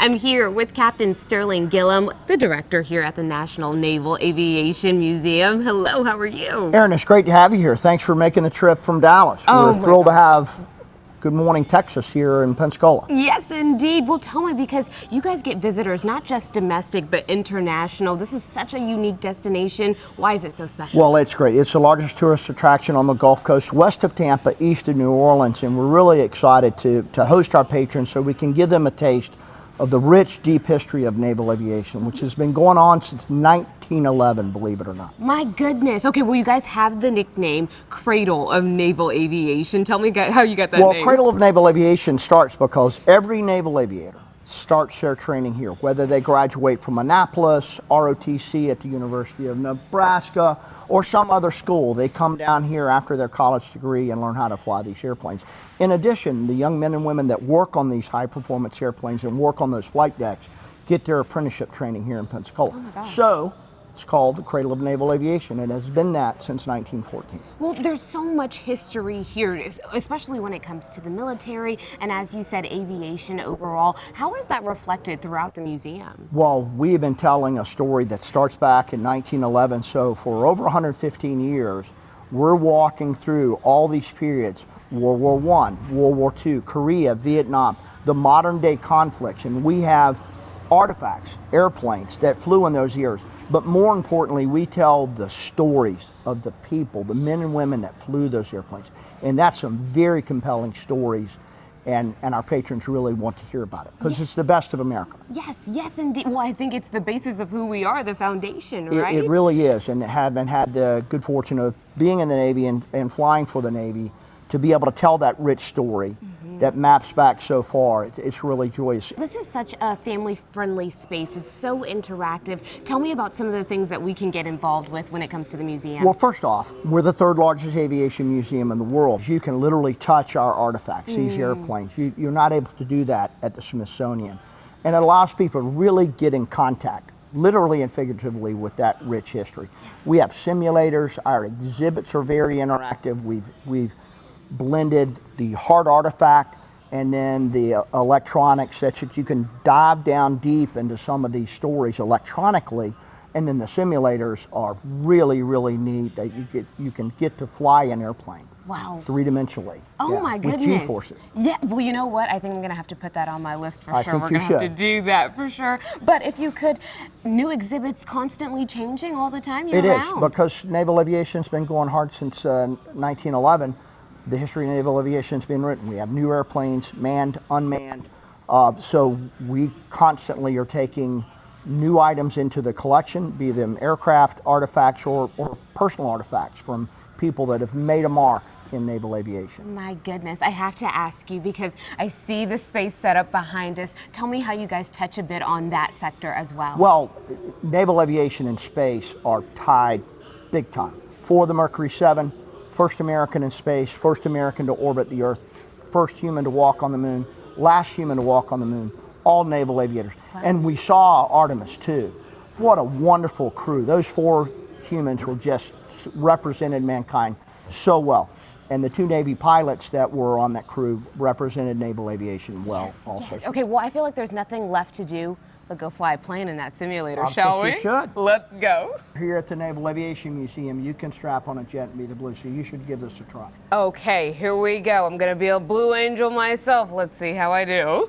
I'm here with Captain Sterling Gillum, the director here at the National Naval Aviation Museum. Hello, how are you? Erin, it's great to have you here. Thanks for making the trip from Dallas. Oh, We're thrilled to have Good Morning Texas here in Pensacola. Yes, indeed. Well, tell me, because you guys get visitors, not just domestic, but international. This is such a unique destination. Why is it so special? Well, it's great. It's the largest tourist attraction on the Gulf Coast, west of Tampa, east of New Orleans, and we're really excited to host our patrons so we can give them a taste of the rich, deep history of naval aviation, which has been going on since 1911, believe it or not. My goodness. Okay, well, you guys have the nickname Cradle of Naval Aviation. Tell me how you got that name. Well, Cradle of Naval Aviation starts because every naval aviator starts their training here, whether they graduate from Annapolis, ROTC at the University of Nebraska, or some other school. They come down here after their college degree and learn how to fly these airplanes. In addition, the young men and women that work on these high-performance airplanes and work on those flight decks get their apprenticeship training here in Pensacola. Oh my gosh. So it's called the Cradle of Naval Aviation, and has been that since 1914. Well, there's so much history here, especially when it comes to the military and, as you said, aviation overall. How is that reflected throughout the museum? Well, we have been telling a story that starts back in 1911, so for over 115 years, we're walking through all these periods: World War I, World War II, Korea, Vietnam, the modern day conflicts, and we have artifacts, airplanes that flew in those years. But more importantly, we tell the stories of the people, the men and women that flew those airplanes. And that's some very compelling stories, and our patrons really want to hear about it, because it's the best of America. Yes, yes, indeed. Well, I think it's the basis of who we are, the foundation, right? It really is, and having had the good fortune of being in the Navy and flying for the Navy, to be able to tell that rich story that maps back so far, it's really joyous. This is such a family-friendly space. It's so interactive. Tell me about some of the things that we can get involved with when it comes to the museum. Well, first off, we're the third largest aviation museum in the world. You can literally touch our artifacts, these airplanes. You're not able to do that at the Smithsonian. And it allows people to really get in contact, literally and figuratively, with that rich history. Yes. We have simulators. Our exhibits are very interactive. We've blended the hard artifact and then the electronics, such that you can dive down deep into some of these stories electronically. And then the simulators are really, really neat. That you can get to fly an airplane. Wow. Three-dimensionally. Oh my goodness. With G-forces. Yeah, well, you know what? I think I'm going to have to put that on my list for I sure. think We're you going to have to should. do that for sure. But if you could, new exhibits constantly changing all the time It year-round. is, because naval aviation's been going hard since 1911. The history of naval aviation's been written. We have new airplanes, manned, unmanned. So we constantly are taking new items into the collection, be them aircraft artifacts or personal artifacts from people that have made a mark in naval aviation. My goodness, I have to ask you, because I see the space set up behind us. Tell me how you guys touch a bit on that sector as well. Well, naval aviation and space are tied big time. For the Mercury 7, first American in space, first American to orbit the Earth, first human to walk on the moon, last human to walk on the moon, all naval aviators. Wow. And we saw Artemis too. What a wonderful crew. Those 4 humans were just represented mankind so well. And the 2 Navy pilots that were on that crew represented naval aviation well also. Yes. Okay, well, I feel like there's nothing left to do but go fly a plane in that simulator, I shall think we? you should. Let's go. Here at the Naval Aviation Museum, you can strap on a jet and be the Blue, so you should give this a try. Okay, here we go. I'm gonna be a Blue Angel myself. Let's see how I do.